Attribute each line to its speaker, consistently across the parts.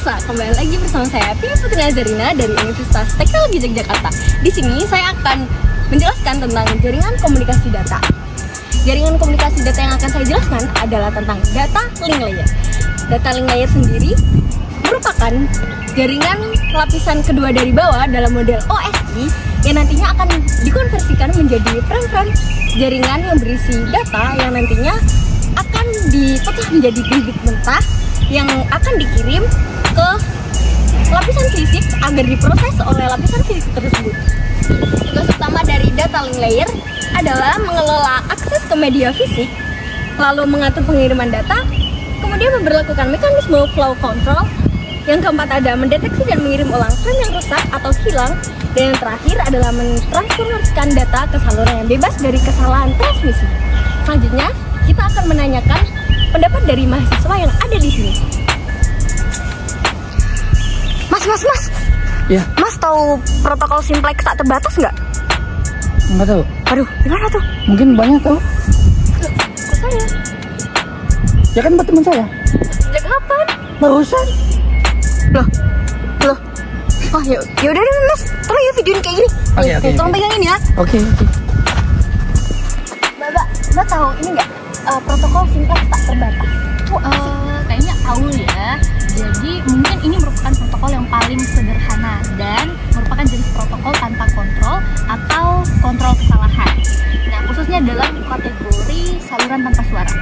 Speaker 1: pemirsa, kembali lagi bersama saya Pia Putri Nazarina dari Universitas Teknologi Yogyakarta. Di sini saya akan menjelaskan tentang jaringan komunikasi data. Jaringan komunikasi data yang akan saya jelaskan adalah tentang data link layer. Data link layer sendiri merupakan jaringan lapisan kedua dari bawah dalam model OSI yang nantinya akan dikonversikan menjadi frame-frame jaringan yang berisi data yang nantinya akan dipecah menjadi bit mentah yang akan dikirim ke lapisan fisik agar diproses oleh lapisan fisik tersebut. Tugas utama dari data link layer adalah mengelola akses ke media fisik, lalu mengatur pengiriman data, kemudian memberlakukan mekanisme flow control. Yang keempat ada mendeteksi dan mengirim ulang frame yang rusak atau hilang, dan yang terakhir adalah mentransformasikan data ke saluran yang bebas dari kesalahan transmisi. Selanjutnya kita akan menanyakan pendapat dari mahasiswa yang ada di sini. Mas.
Speaker 2: Ya.
Speaker 1: Mas tahu protokol simplex tak terbatas nggak?
Speaker 2: Nggak tahu.
Speaker 1: Aduh, gimana tuh?
Speaker 2: Mungkin banyak tahu.
Speaker 1: Kok saya?
Speaker 2: Ya kan buat teman saya.
Speaker 1: Sejak kapan?
Speaker 2: Barusan.
Speaker 1: Loh. Oh ya udah deh Mas, tolong ya videoin kayak gini.
Speaker 2: Oke.
Speaker 1: Tolong pegangin ya.
Speaker 2: Oke.
Speaker 1: Mbak tahu ini nggak? Protokol simplex tak terbatas.
Speaker 3: Kayaknya tahu ya. Jadi mungkin ini merupakan protokol yang paling sederhana dan merupakan jenis protokol tanpa kontrol atau kontrol kesalahan. Nah, khususnya dalam kategori saluran tanpa suara.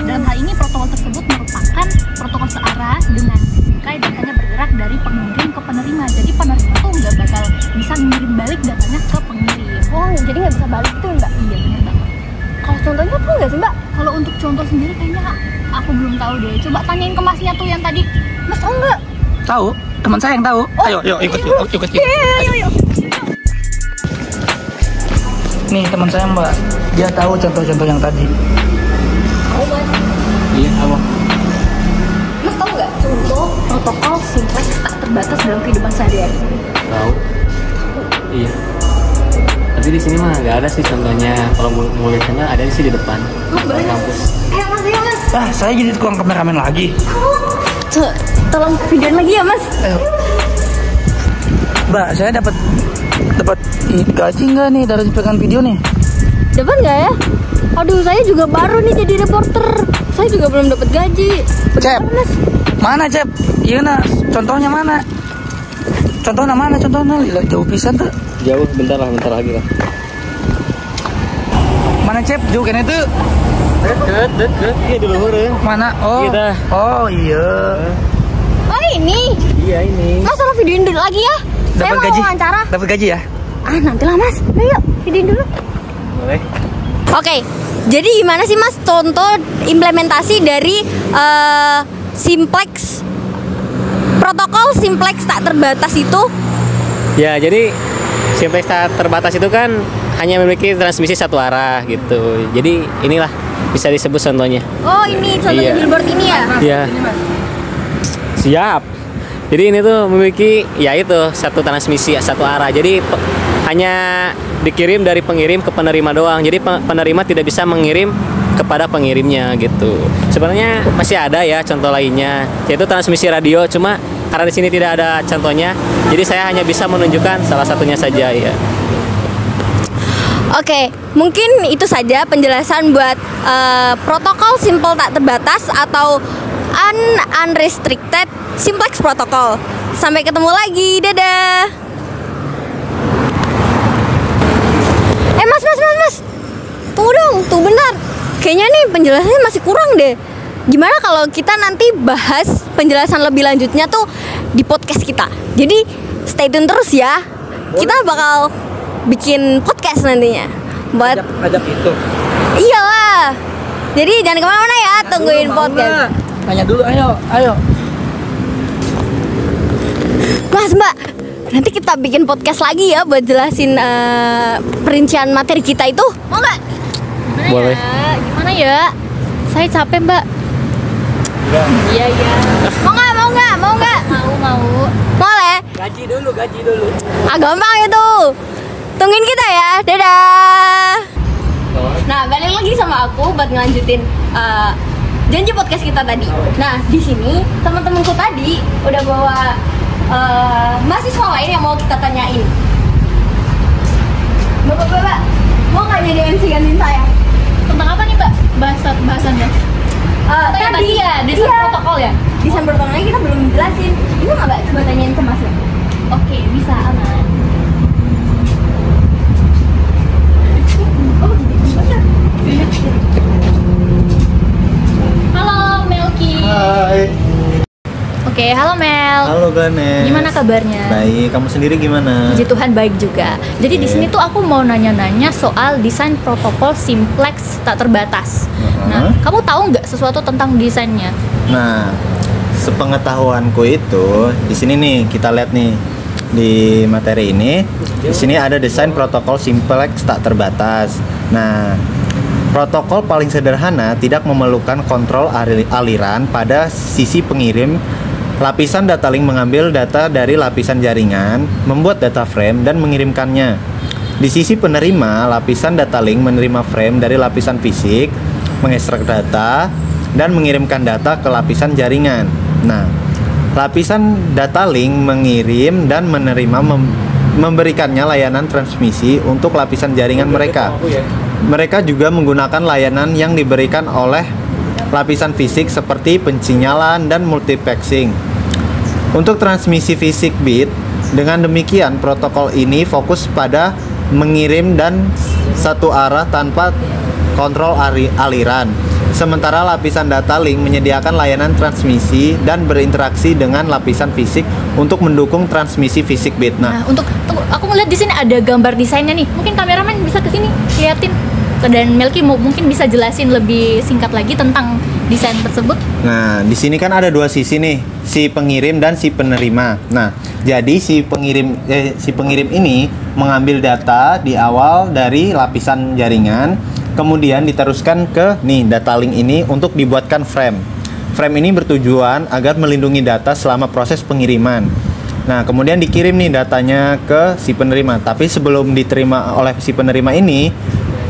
Speaker 3: Dalam hal ini protokol tersebut merupakan protokol searah dengan bingkai datanya bergerak dari pengirim ke penerima. Jadi penerima tuh nggak bakal bisa mengirim balik datanya ke pengirim.
Speaker 1: Oh, jadi nggak bisa balik itu Mbak?
Speaker 3: Iya, benar banget.
Speaker 1: Kalau contohnya tahu nggak sih Mbak?
Speaker 3: Kalau untuk contoh sendiri kayaknya aku belum tahu deh. Coba tanyain ke masnya tuh yang tadi.
Speaker 1: Mas tahu nggak?
Speaker 2: Tahu. Teman saya yang tahu. Ayo ikut.
Speaker 1: Ayo.
Speaker 2: Nih teman saya Mbak. Dia tahu contoh-contoh yang tadi.
Speaker 1: Tahu Mas?
Speaker 2: Iya tahu.
Speaker 1: Mas tahu nggak contoh protokol simplex tak terbatas dalam kehidupan sehari-hari?
Speaker 4: Tahu. Iya. Tapi di sini mah nggak ada sih contohnya. Kalau mau lihatnya ada sih di depan. Kampus.
Speaker 1: Ayo Mas.
Speaker 2: Saya jadi tukang kameramen lagi.
Speaker 1: Tolong videoin lagi ya Mas.
Speaker 2: Ayo. Mbak, saya dapat gaji nggak nih dari pegang video nih?
Speaker 1: Dapat nggak ya? Aduh, saya juga baru nih jadi reporter. Saya juga belum dapat gaji.
Speaker 2: Cep.
Speaker 1: Mas.
Speaker 2: Mana Cep? Iya nah, contohnya mana? Contohnya jauh pisan tuh.
Speaker 4: Jauh, bentar lagi lah.
Speaker 2: Mana Cep? Jauh kene tuh.
Speaker 4: Deket. Iya di luhur ya.
Speaker 2: Mana? Oh.
Speaker 4: Iya.
Speaker 2: Oh iya.
Speaker 1: Oh ini.
Speaker 4: Iya ini.
Speaker 1: Mas tolong videoin dulu lagi ya. Saya mau wawancara.
Speaker 2: Dapat gaji ya?
Speaker 1: Nantilah Mas. Ayo videoin dulu.
Speaker 4: Boleh.
Speaker 1: Oke. Jadi gimana sih Mas contoh implementasi dari simplex protokol simplex tak terbatas itu?
Speaker 4: Ya, jadi simplex tak terbatas itu kan hanya memiliki transmisi satu arah gitu. Jadi inilah bisa disebut contohnya.
Speaker 1: Oh ini contohnya
Speaker 4: Iya.
Speaker 1: billboard ini ya?
Speaker 4: Iya. Siap. Jadi ini tuh memiliki yaitu satu transmisi satu arah. Jadi hanya dikirim dari pengirim ke penerima doang. Jadi penerima tidak bisa mengirim kepada pengirimnya gitu. Sebenarnya masih ada ya contoh lainnya, yaitu transmisi radio. Cuma karena di sini tidak ada contohnya, jadi saya hanya bisa menunjukkan salah satunya saja ya.
Speaker 1: Oke, mungkin itu saja penjelasan buat protokol simple tak terbatas atau unrestricted simplex protocol. Sampai ketemu lagi, dadah. Mas, tunggu dong, tunggu bentar. Kayaknya nih penjelasannya masih kurang deh. Gimana kalau kita nanti bahas penjelasan lebih lanjutnya tuh di podcast kita. Jadi stay tune terus ya. Kita bakal bikin podcast nantinya buat
Speaker 2: Ajak itu.
Speaker 1: iyalah. Jadi jangan kemana-mana ya, tungguin podcast.
Speaker 2: Tanya dulu, ayo.
Speaker 1: Mas Mbak, nanti kita bikin podcast lagi ya buat jelasin perincian materi kita itu. Mau nggak?
Speaker 4: Boleh.
Speaker 3: Gimana ya? Saya capek, Mbak. Iya.
Speaker 1: Mau nggak?
Speaker 3: Mau.
Speaker 1: Boleh.
Speaker 2: Gaji dulu.
Speaker 1: Gampang itu. Tungguin kita ya. Dadah. Nah, balik lagi sama aku buat ngelanjutin janji podcast kita tadi. Nah, di sini teman-temanku tadi udah bawa mahasiswa lain yang mau kita tanyain. Bapak-bapak, mau nggak jadi MC gantiin saya?
Speaker 3: Tentang apa nih Mbak bahasannya?
Speaker 1: Tadi
Speaker 3: ya, desain protokol ya?
Speaker 1: Desain protokolnya kita belum jelasin. Bisa nggak Mbak coba tanyain ke Mas?
Speaker 3: Oke, bisa aman. Halo Melki.
Speaker 5: Hai.
Speaker 3: Oke, halo Mel.
Speaker 5: Halo Ganes.
Speaker 3: Gimana kabarnya?
Speaker 5: Baik, kamu sendiri gimana?
Speaker 3: Puji Tuhan baik juga. Jadi di sini tuh aku mau nanya-nanya soal desain protokol simplex tak terbatas. Nah, kamu tahu nggak sesuatu tentang desainnya?
Speaker 5: Nah, sepengetahuanku itu di sini nih kita lihat nih di materi ini. Di sini ada desain protokol simplex tak terbatas. Nah, protokol paling sederhana tidak memerlukan kontrol aliran pada sisi pengirim. Lapisan data link mengambil data dari lapisan jaringan, membuat data frame dan mengirimkannya. Di sisi penerima, lapisan data link menerima frame dari lapisan fisik, mengekstrak data, dan mengirimkan data ke lapisan jaringan. Nah, lapisan data link mengirim dan menerima memberikannya layanan transmisi untuk lapisan jaringan mereka. Mereka juga menggunakan layanan yang diberikan oleh lapisan fisik seperti pensinyalan dan multiplexing. Untuk transmisi fisik bit, dengan demikian protokol ini fokus pada mengirim dan satu arah tanpa kontrol aliran. Sementara lapisan data link menyediakan layanan transmisi dan berinteraksi dengan lapisan fisik untuk mendukung transmisi fisik bit.
Speaker 3: Nah, untuk aku ngeliat di sini ada gambar desainnya nih. Mungkin kameramen bisa ke sini liatin. Dan Melki mungkin bisa jelasin lebih singkat lagi tentang desain tersebut.
Speaker 5: Nah, di sini kan ada dua sisi nih, si pengirim dan si penerima. Nah, jadi si pengirim ini mengambil data di awal dari lapisan jaringan, kemudian diteruskan ke nih data link ini untuk dibuatkan frame. Frame ini bertujuan agar melindungi data selama proses pengiriman. Nah, kemudian dikirim nih datanya ke si penerima. Tapi sebelum diterima oleh si penerima ini,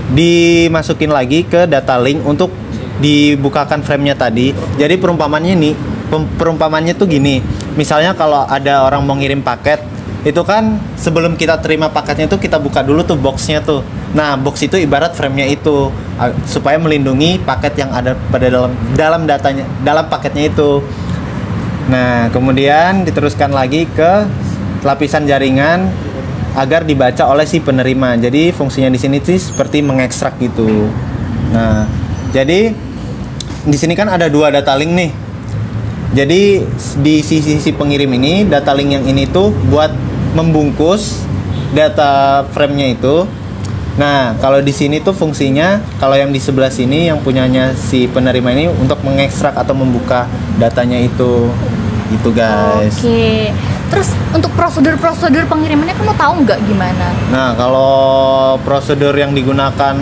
Speaker 5: dimasukin lagi ke data link untuk dibukakan frame-nya tadi. Jadi perumpamannya tuh gini. Misalnya kalau ada orang mau ngirim paket, itu kan sebelum kita terima paketnya tuh kita buka dulu tuh boxnya tuh. Nah, box itu ibarat frame-nya itu supaya melindungi paket yang ada pada dalam paketnya itu. Nah, kemudian diteruskan lagi ke lapisan jaringan agar dibaca oleh si penerima. Jadi fungsinya di sini sih seperti mengekstrak gitu. Nah, jadi di sini kan ada dua data link nih. Jadi di sisi pengirim ini, data link yang ini tuh buat membungkus data frame-nya itu. Nah, kalau di sini tuh fungsinya, kalau yang di sebelah sini yang punyanya si penerima ini untuk mengekstrak atau membuka datanya itu. Gitu guys.
Speaker 3: Oke. Terus untuk prosedur pengirimannya kamu tahu nggak gimana?
Speaker 5: Nah, kalau prosedur yang digunakan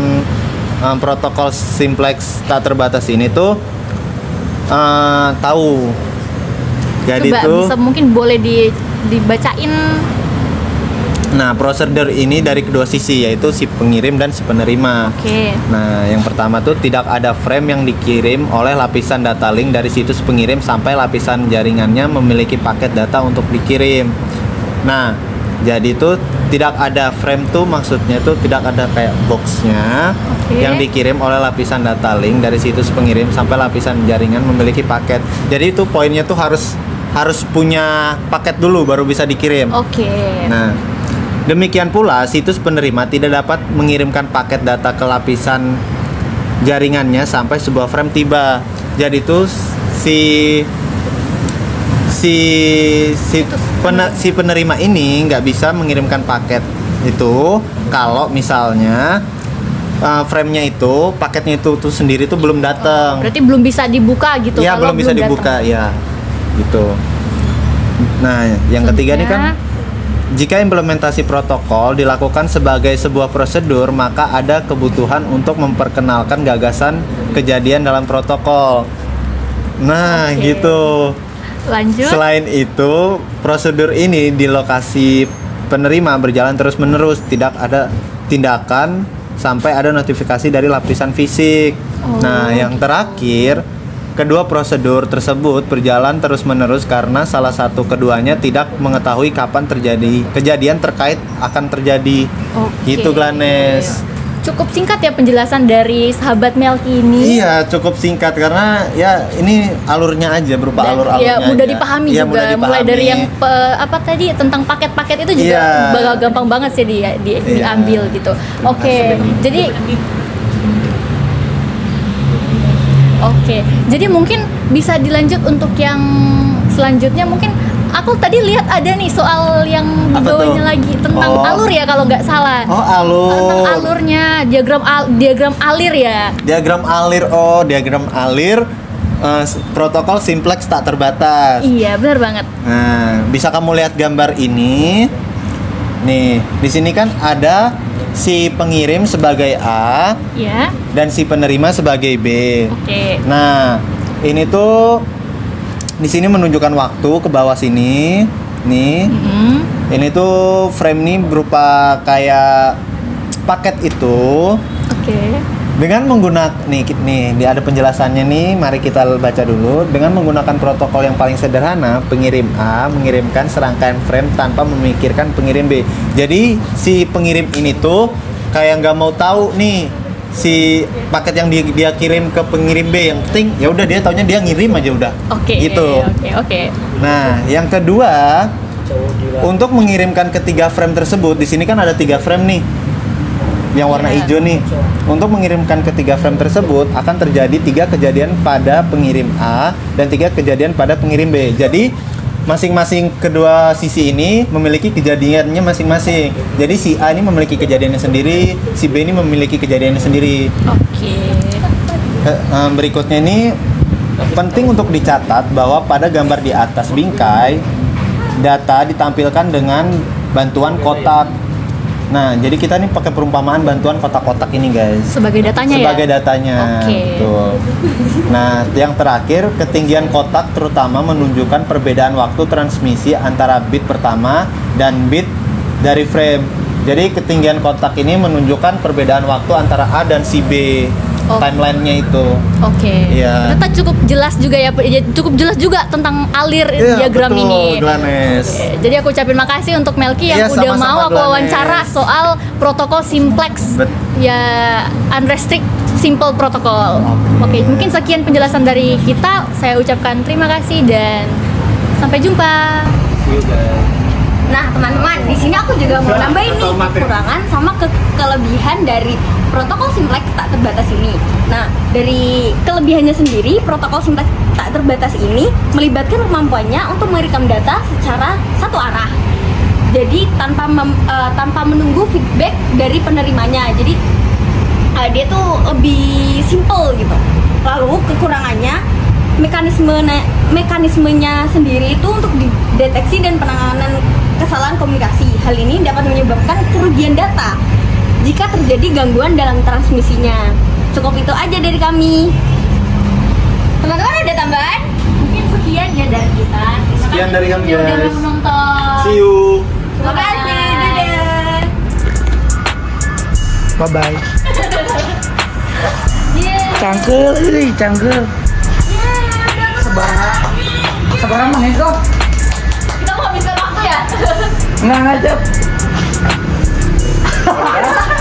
Speaker 5: protokol simplex tak terbatas ini tuh tahu. Jadi
Speaker 3: coba
Speaker 5: tuh
Speaker 3: bisa mungkin boleh dibacain.
Speaker 5: Nah, prosedur ini dari kedua sisi, yaitu si pengirim dan si penerima.
Speaker 3: Oke.
Speaker 5: Nah, yang pertama tuh tidak ada frame yang dikirim oleh lapisan data link dari situs pengirim sampai lapisan jaringannya memiliki paket data untuk dikirim. Nah, jadi tuh tidak ada frame tuh maksudnya tuh tidak ada kayak boxnya yang dikirim oleh lapisan data link dari situs pengirim sampai lapisan jaringan memiliki paket. Jadi itu poinnya tuh harus punya paket dulu baru bisa dikirim.
Speaker 3: Oke.
Speaker 5: Nah, demikian pula situs penerima tidak dapat mengirimkan paket data ke lapisan jaringannya sampai sebuah frame tiba. Jadi itu si penerima ini nggak bisa mengirimkan paket itu kalau misalnya frame-nya itu paketnya itu tuh sendiri tuh belum datang.
Speaker 3: Berarti belum bisa dibuka gitu.
Speaker 5: Ya, belum bisa dibuka ya. Gitu. Nah, yang ketiga nih kan, jika implementasi protokol dilakukan sebagai sebuah prosedur, maka ada kebutuhan untuk memperkenalkan gagasan kejadian dalam protokol. Nah, gitu.
Speaker 3: Lanjut.
Speaker 5: Selain itu, prosedur ini di lokasi penerima berjalan terus-menerus, tidak ada tindakan sampai ada notifikasi dari lapisan fisik. Nah, yang terakhir, kedua prosedur tersebut berjalan terus-menerus karena salah satu keduanya tidak mengetahui kapan terjadi kejadian terkait akan terjadi. Gitu Glanes.
Speaker 3: Cukup singkat ya penjelasan dari sahabat Melki ini.
Speaker 5: Iya, cukup singkat karena ya ini alurnya aja berupa alur-alurnya.
Speaker 3: Ya mudah
Speaker 5: aja.
Speaker 3: dipahami
Speaker 5: Ya,
Speaker 3: juga.
Speaker 5: mudah dipahami.
Speaker 3: Mulai dari yang apa tadi tentang paket-paket itu juga bakal gampang banget sih diambil gitu. Oke. Jadi mungkin bisa dilanjut untuk yang selanjutnya. Mungkin aku tadi lihat ada nih soal yang di bawahnya lagi tentang alur ya kalau nggak salah.
Speaker 5: Oh, alur.
Speaker 3: Tentang alurnya, diagram alir ya.
Speaker 5: Diagram alir. Protokol simplex tak terbatas.
Speaker 3: Iya, benar banget.
Speaker 5: Nah, bisa kamu lihat gambar ini. Nih, di sini kan ada si pengirim sebagai A,
Speaker 3: Ya.
Speaker 5: dan si penerima sebagai B.
Speaker 3: Oke.
Speaker 5: Nah, ini tuh di sini menunjukkan waktu ke bawah sini. Nih. Ini tuh frame nih berupa kayak paket itu.
Speaker 3: Oke.
Speaker 5: Dengan menggunakan nih ada penjelasannya nih, mari kita baca dulu. Dengan menggunakan protokol yang paling sederhana, pengirim A mengirimkan serangkaian frame tanpa memikirkan pengirim B. Jadi si pengirim ini tuh kayak nggak mau tahu nih si paket yang dia kirim ke pengirim B, yang penting ya udah dia taunya dia ngirim aja udah.
Speaker 3: Oke.
Speaker 5: Gitu.
Speaker 3: Oke.
Speaker 5: Nah, yang kedua, untuk mengirimkan ketiga frame tersebut, di sini kan ada 3 frame nih. Yang warna hijau nih. Untuk mengirimkan ketiga frame tersebut akan terjadi 3 kejadian pada pengirim A dan 3 kejadian pada pengirim B. Jadi masing-masing kedua sisi ini memiliki kejadiannya masing-masing. Jadi si A ini memiliki kejadiannya sendiri, si B ini memiliki kejadiannya sendiri.
Speaker 3: Oke.
Speaker 5: Berikutnya ini penting untuk dicatat bahwa pada gambar di atas bingkai data ditampilkan dengan bantuan kotak. Nah, jadi kita nih pakai perumpamaan bantuan kotak-kotak ini, guys.
Speaker 3: Sebagai datanya
Speaker 5: Sebagai datanya.
Speaker 3: Oke.
Speaker 5: Betul. Nah, yang terakhir, ketinggian kotak terutama menunjukkan perbedaan waktu transmisi antara bit pertama dan bit dari frame. Jadi ketinggian kotak ini menunjukkan perbedaan waktu antara A dan si B. Timelinenya itu.
Speaker 3: Oke.
Speaker 5: Iya.
Speaker 3: Ternyata cukup jelas juga ya, cukup jelas juga tentang alir diagram
Speaker 5: betul,
Speaker 3: ini.
Speaker 5: Glanes.
Speaker 3: Jadi aku ucapin makasih untuk Melki yang
Speaker 5: Iya,
Speaker 3: udah
Speaker 5: sama-sama,
Speaker 3: mau aku
Speaker 5: Glanes.
Speaker 3: wawancara soal protokol simplex. Ya, unrestrict simple protokol. Oke, mungkin sekian penjelasan dari kita. Saya ucapkan terima kasih dan sampai jumpa.
Speaker 1: Nah teman-teman, di sini aku juga mau nambahin nih kekurangan sama kelebihan dari protokol simplex tak terbatas ini. Nah, dari kelebihannya sendiri, protokol simplex tak terbatas ini melibatkan kemampuannya untuk merekam data secara satu arah. Jadi tanpa menunggu feedback dari penerimanya. Jadi dia tuh lebih simple gitu. Lalu kekurangannya mekanismenya sendiri itu untuk dideteksi dan penanganan kesalahan komunikasi. Hal ini dapat menyebabkan kerugian data jika terjadi gangguan dalam transmisinya. Cukup itu aja dari kami. Teman-teman ada tambahan?
Speaker 3: Mungkin sekian ya dari kita.
Speaker 5: Sekian dari kami,
Speaker 3: Udah
Speaker 5: guys.
Speaker 3: menonton.
Speaker 5: See you.
Speaker 1: Terima kasih. Dadah.
Speaker 2: Bye-bye.
Speaker 3: Yeah.
Speaker 2: Cangkel ini, cangkel. Sebarang mana itu?
Speaker 3: Kita mau habiskan waktu ya?
Speaker 2: Nggak ngajak.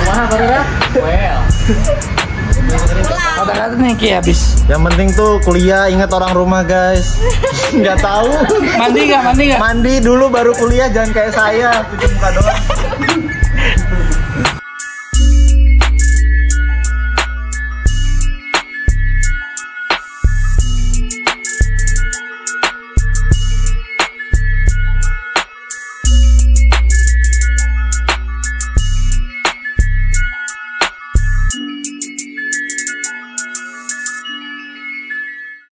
Speaker 4: Mana baru dah? Well.
Speaker 2: Kata-kata nih Ki habis.
Speaker 5: Yang penting tuh kuliah, ingat orang rumah, guys. Nggak tahu.
Speaker 2: Mandi nggak?
Speaker 5: Mandi dulu baru kuliah, jangan kayak saya cuci muka doang.